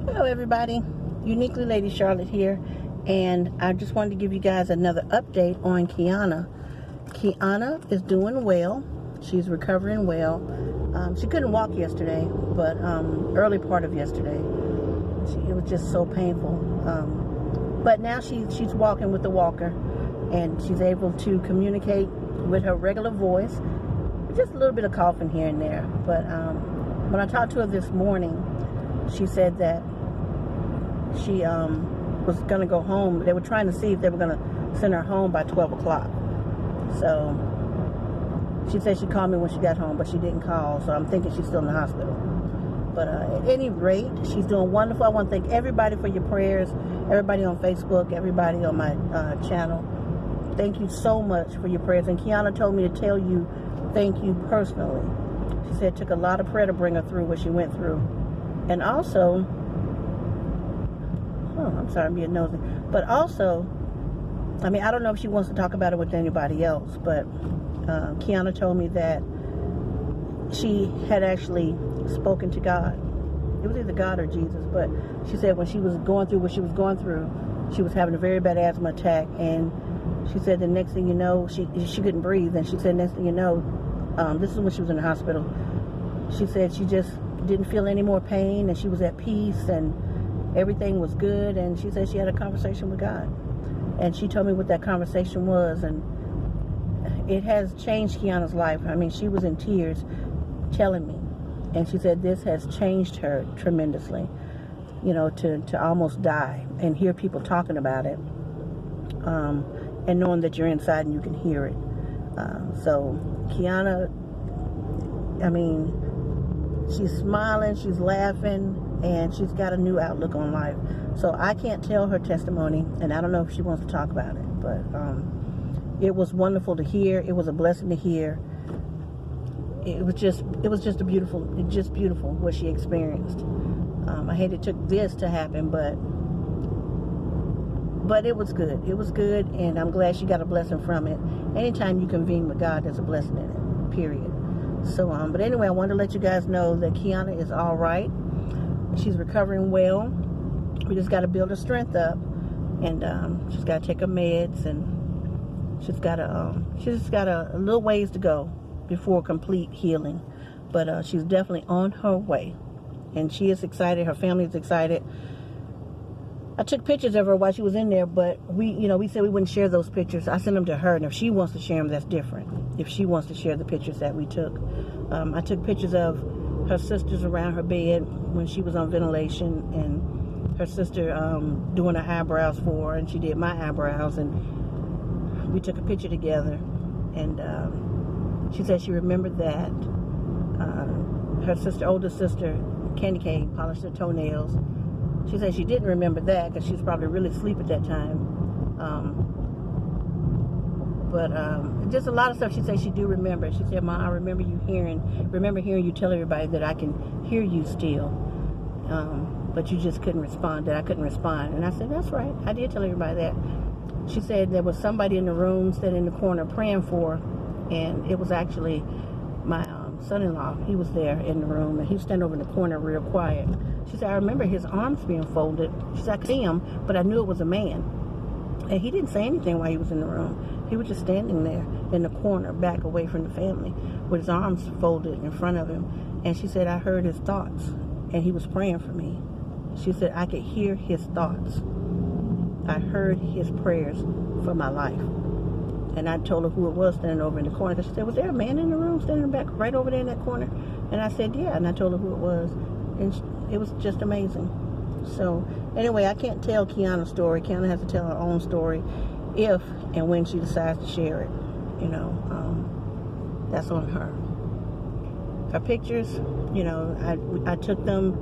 Hello everybody, Uniquely Lady Charlotte here, and I just wanted to give you guys another update on Kiana. Kiana is doing well. She's recovering well. She couldn't walk yesterday, but early part of yesterday, it was just so painful. But now she's walking with the walker, and she's able to communicate with her regular voice. Just a little bit of coughing here and there, but when I talked to her this morning, she said that she was going to go home. They were trying to see if they were going to send her home by 12 o'clock. So she said she called me when she got home, but she didn't call, so I'm thinking she's still in the hospital. But at any rate, she's doing wonderful. I want to thank everybody for your prayers, everybody on Facebook, everybody on my channel. Thank you so much for your prayers. And Kiana told me to tell you thank you personally. She said it took a lot of prayer to bring her through what she went through. And also, I'm sorry, I'm being nosy. But also, I mean, I don't know if she wants to talk about it with anybody else, but Kiana told me that she had actually spoken to God. It was either God or Jesus, but she said when she was going through what she was going through, she was having a very bad asthma attack, and she said the next thing you know, she couldn't breathe, and she said next thing you know, this is when she was in the hospital, she said she just didn't feel any more pain, and she was at peace, and everything was good. And she said she had a conversation with God, and she told me what that conversation was, and it has changed Kiana's life. I mean, she was in tears telling me, and she said this has changed her tremendously, you know, to almost die and hear people talking about it, and knowing that you're inside and you can hear it. So Kiana, I mean, she's smiling, she's laughing, and she's got a new outlook on life. So I can't tell her testimony, and I don't know if she wants to talk about it, but it was wonderful to hear. It was a blessing to hear. It was just beautiful what she experienced. I hate it took this to happen, but it was good. It was good, and I'm glad she got a blessing from it. Anytime you convene with God, there's a blessing in it, period. So, but anyway, I wanted to let you guys know that Kiana is all right. She's recovering well. We just got to build her strength up, and she's got to take her meds, and she's just got a little ways to go before complete healing. But she's definitely on her way, and she is excited. Her family is excited. I took pictures of her while she was in there, but we said we wouldn't share those pictures. I sent them to her, and if she wants to share them, that's different. If she wants to share the pictures that we took. I took pictures of her sisters around her bed when she was on ventilation, and her sister doing her eyebrows for her, and she did my eyebrows, and we took a picture together. And she said she remembered that. Her older sister, Candy Cane, polished her toenails. She said she didn't remember that because she was probably really asleep at that time. But just a lot of stuff she said she do remember. She said, "Ma, I remember hearing you tell everybody that I can hear you still. But you just couldn't respond, that I couldn't respond." And I said, "That's right. I did tell everybody that." She said there was somebody in the room sitting in the corner praying for her, and it was actually my son-in-law. He was there in the room, and he was standing over in the corner real quiet. She said, "I remember his arms being folded." She said, "I could see him, but I knew it was a man." And he didn't say anything while he was in the room. He was just standing there in the corner, back away from the family, with his arms folded in front of him. And she said, "I heard his thoughts, and he was praying for me." She said, "I could hear his thoughts. I heard his prayers for my life." And I told her who it was standing over in the corner. She said, "Was there a man in the room standing back right over there in that corner?" And I said, "Yeah." And I told her who it was. And it was just amazing. So anyway, I can't tell Kiana's story. Kiana has to tell her own story if and when she decides to share it. That's on her. Her pictures, I took them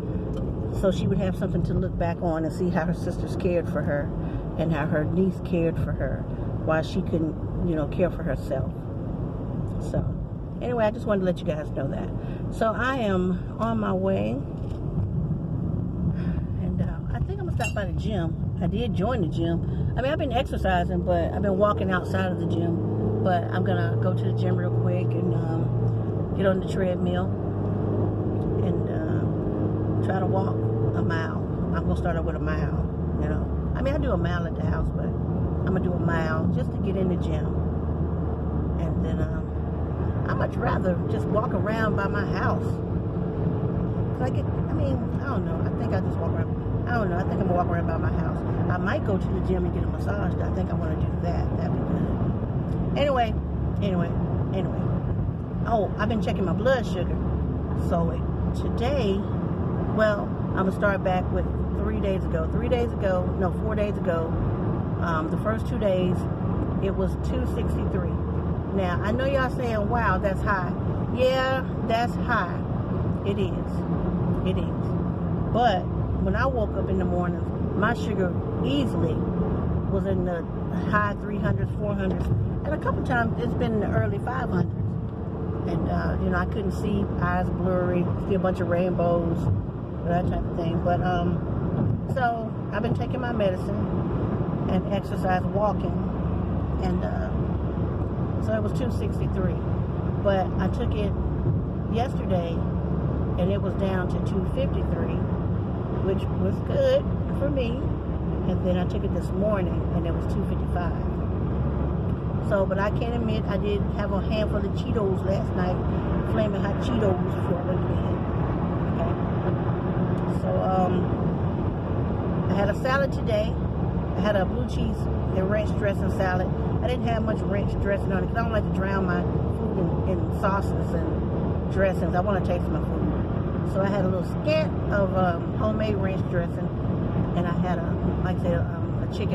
so she would have something to look back on and see how her sisters cared for her and how her niece cared for her while she couldn't, care for herself. So anyway, I just wanted to let you guys know that. So I am on my way. I think I'm going to stop by the gym. I did join the gym. I mean, I've been exercising, but I've been walking outside of the gym. But I'm going to go to the gym real quick and get on the treadmill and try to walk a mile. I'm going to start out with a mile, you know. I mean, I do a mile at the house, but I'm going to do a mile just to get in the gym. And then I'd much rather just walk around by my house. I don't know. I think I just walk around. I don't know. I think I'm going to walk around by my house. I might go to the gym and get a massage. I think I want to do that. That'd be good. Anyway. Oh, I've been checking my blood sugar. So today, well, I'm going to start back with 4 days ago. The first 2 days, it was 263. Now, I know y'all saying, wow, that's high. Yeah, that's high. It is. But when I woke up in the morning, my sugar easily was in the high 300s, 400s. And a couple times, it's been in the early 500s. And, you know, I couldn't see, eyes blurry, see a bunch of rainbows, that type of thing. But, so I've been taking my medicine and exercise, walking. And, so it was 263. But I took it yesterday, and it was down to 253, which was good for me. And then I took it this morning, and it was 255. So, but I can't admit, I did have a handful of Cheetos last night, flaming hot Cheetos before I went to bed. Okay. So, I had a salad today. I had a blue cheese and ranch dressing salad. I didn't have much ranch dressing on it because I don't like to drown my food in sauces and dressings. I want to taste my food. So I had a little scant of homemade ranch dressing, and I had a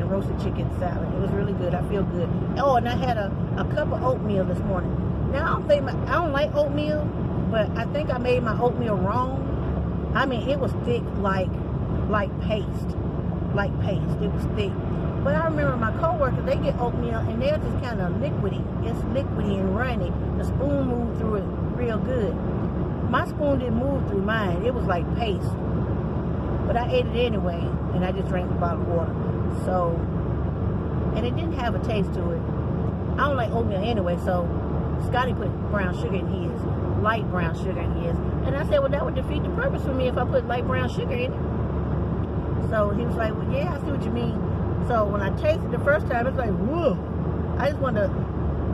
roasted chicken salad. It was really good. I feel good. Oh, and I had a cup of oatmeal this morning. Now I don't like oatmeal, but I think I made my oatmeal wrong. I mean, it was thick like paste. It was thick. But I remember my coworkers, they get oatmeal and they're just kind of liquidy. It's liquidy and runny. The spoon moved through it real good. My spoon didn't move through mine. It was like paste. But I ate it anyway, and I just drank a bottle of water. So, and it didn't have a taste to it. I don't like oatmeal anyway, so Scotty put brown sugar in his, light brown sugar in his. And I said, well, that would defeat the purpose for me if I put light brown sugar in it. So he was like, well, yeah, I see what you mean. So when I tasted it the first time, it's like, whoa. I just wanted to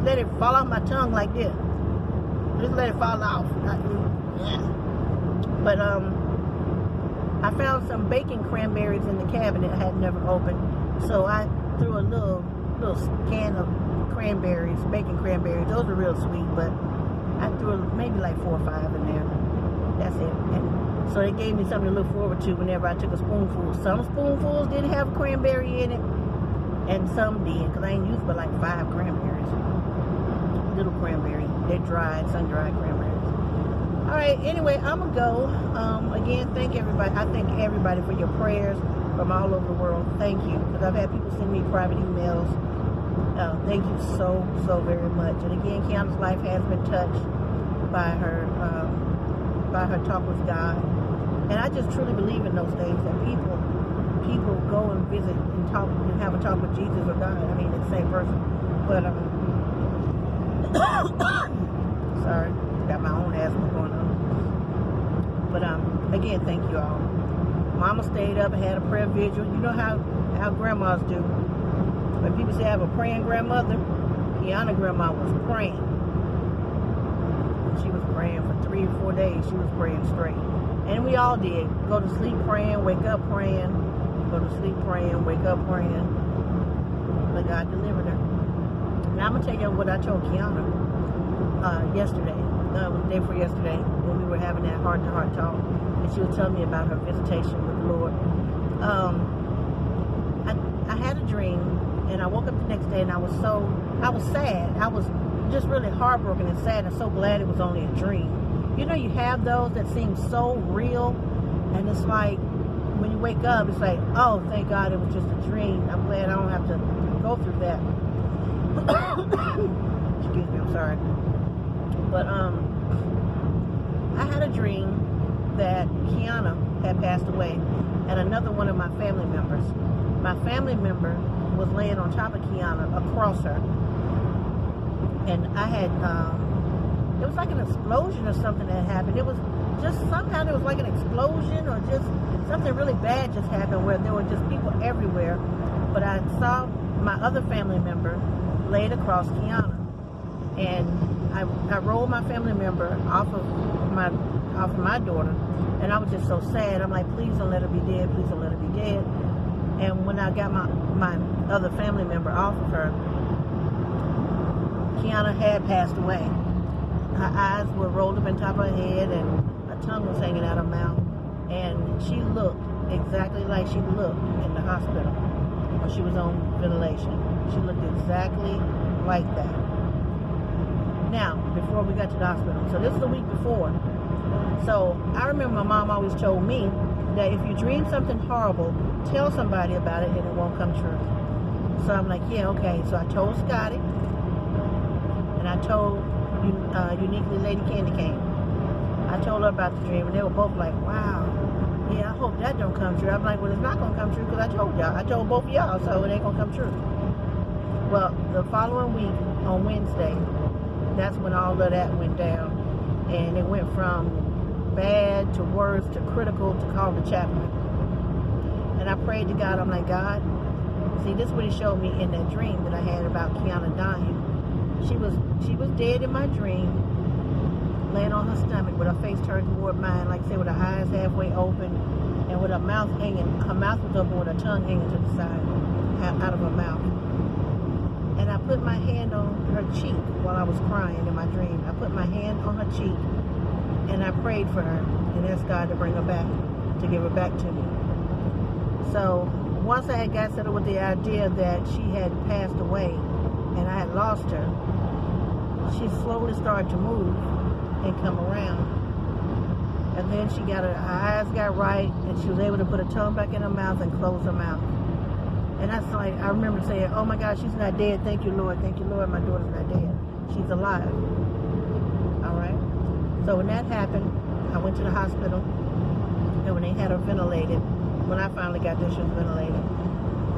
let it fall off my tongue like this. Just let it fall off. But I found some baking cranberries in the cabinet I had never opened. So I threw a little can of cranberries, baking cranberries. Those are real sweet, but I threw maybe like 4 or 5 in there. That's it. And so it gave me something to look forward to whenever I took a spoonful. Some spoonfuls didn't have cranberry in it, and some did, because I ain't used but like 5 cranberries. Little cranberry. They're dried, sun-dried cranberries. All right, anyway, I'm going to go. Again, thank everybody. I thank everybody for your prayers from all over the world. Thank you, because I've had people send me private emails. Thank you so very much. And again, Kiana's life has been touched by her talk with God. And I just truly believe in those things, that people go and visit and talk and have a talk with Jesus or God. I mean, it's the same person. But sorry, got my own asthma going on. But again, thank you all. Mama stayed up and had a prayer vigil. You know how grandmas do. When people say I have a praying grandmother, Kiana grandma was praying. She was praying for 3 or 4 days. She was praying straight. And we all did. Go to sleep praying, wake up praying. Go to sleep praying, wake up praying. But God delivered her. Now I'm going to tell you what I told Kiana yesterday. It was the day before yesterday when we were having that heart-to-heart talk. And she was telling me about her visitation with the Lord. I had a dream, and I woke up the next day, and I was sad. I was just really heartbroken and sad, and so glad it was only a dream. You know, you have those that seem so real, and it's like, when you wake up, it's like, oh, thank God it was just a dream. I'm glad I don't have to go through that. Excuse me, I'm sorry. But, I had a dream that Kiana had passed away, and another one of my family members. My family member was laying on top of Kiana, across her. And I had, it was like an explosion or something that happened. It was just, somehow it was like an explosion or just something really bad just happened where there were just people everywhere. But I saw my other family member laid across Kiana, and I rolled my family member off of my daughter, and I was just so sad. I'm like, please don't let her be dead. Please don't let her be dead. And when I got my other family member off of her, Kiana had passed away. Her eyes were rolled up on top of her head, and her tongue was hanging out her mouth. And she looked exactly like she looked in the hospital when she was on ventilation. She looked exactly like that. Now, before we got to the hospital, so this is the week before. So I remember my mom always told me that if you dream something horrible, tell somebody about it and it won't come true. So I'm like, yeah, okay. So I told Scotty, and I told Uniquely Lady Candy Cane. I told her about the dream, and they were both like, wow, yeah, I hope that don't come true. I'm like, well, it's not going to come true because I told y'all. I told both of y'all, so it ain't going to come true. Well, the following week, on Wednesday, that's when all of that went down, and it went from bad to worse to critical to call the chaplain. And I prayed to God. I'm like, God, see, this is what he showed me in that dream that I had about Kiana dying. She was dead in my dream, laying on her stomach with her face turned toward mine, like I said, with her eyes halfway open, and with her mouth hanging. Her mouth was open with her tongue hanging to the side, out of her mouth. And I put my hand on her cheek while I was crying in my dream. I put my hand on her cheek, and I prayed for her and asked God to bring her back, to give her back to me. So once I had got settled with the idea that she had passed away and I had lost her, she slowly started to move and come around. And then she got her eyes got right, and she was able to put her tongue back in her mouth and close her mouth. And that's like, I remember saying, oh my God, she's not dead. Thank you, Lord. Thank you, Lord. My daughter's not dead. She's alive. All right. So when that happened, I went to the hospital, and when they had her ventilated, when I finally got there, she was ventilated.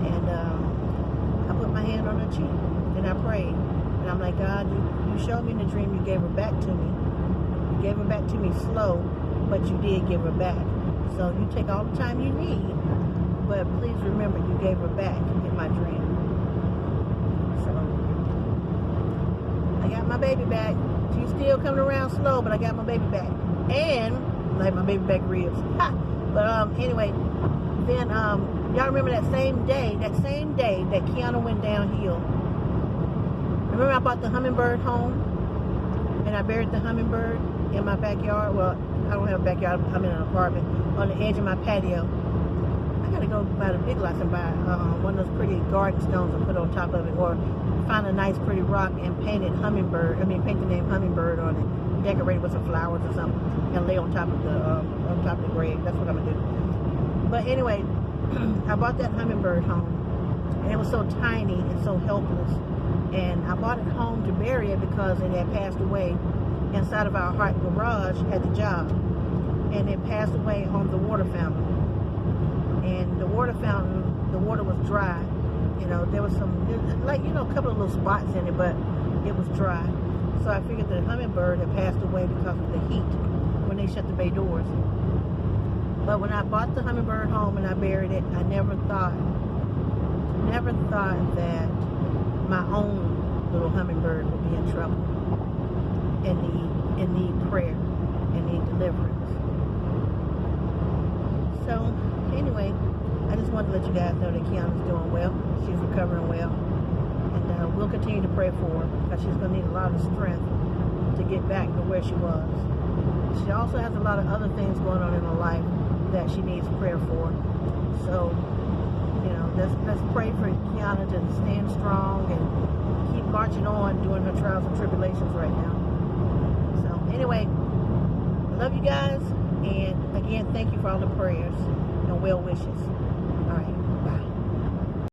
And I put my hand on her cheek, and I prayed. And I'm like, God, you showed me in the dream you gave her back to me. You gave her back to me slow, but you did give her back. So you take all the time you need, but please remember you gave her back in my dream. So I got my baby back. She's still coming around slow, but I got my baby back. And like my baby back ribs. Ha! But anyway, then y'all remember that same day that Kiana went downhill. Remember I bought the hummingbird home, and I buried the hummingbird in my backyard. Well, I don't have a backyard. I'm in an apartment on the edge of my patio. I gotta go by the Big Lots and buy one of those pretty garden stones and put on top of it, or find a nice pretty rock and paint the name Hummingbird on it, decorate it with some flowers or something, and lay on top of the grave. That's what I'm gonna do. But anyway, I bought that hummingbird home, and it was so tiny and so helpless. And I bought it home to bury it because it had passed away inside of our hot garage at the job, and it passed away on the water fountain. And the water fountain, the water was dry. You know, there was a couple of little spots in it, but it was dry. So I figured the hummingbird had passed away because of the heat when they shut the bay doors. But when I bought the hummingbird home and I buried it, I never thought that my own little hummingbird would be in trouble and need prayer and need deliverance. So anyway, I just wanted to let you guys know that Kiana's doing well. She's recovering well. And we'll continue to pray for her because she's going to need a lot of strength to get back to where she was. She also has a lot of other things going on in her life that she needs prayer for. So, you know, let's pray for Kiana to stand strong and keep marching on during her trials and tribulations right now. So anyway, I love you guys. And again, thank you for all the prayers and well wishes.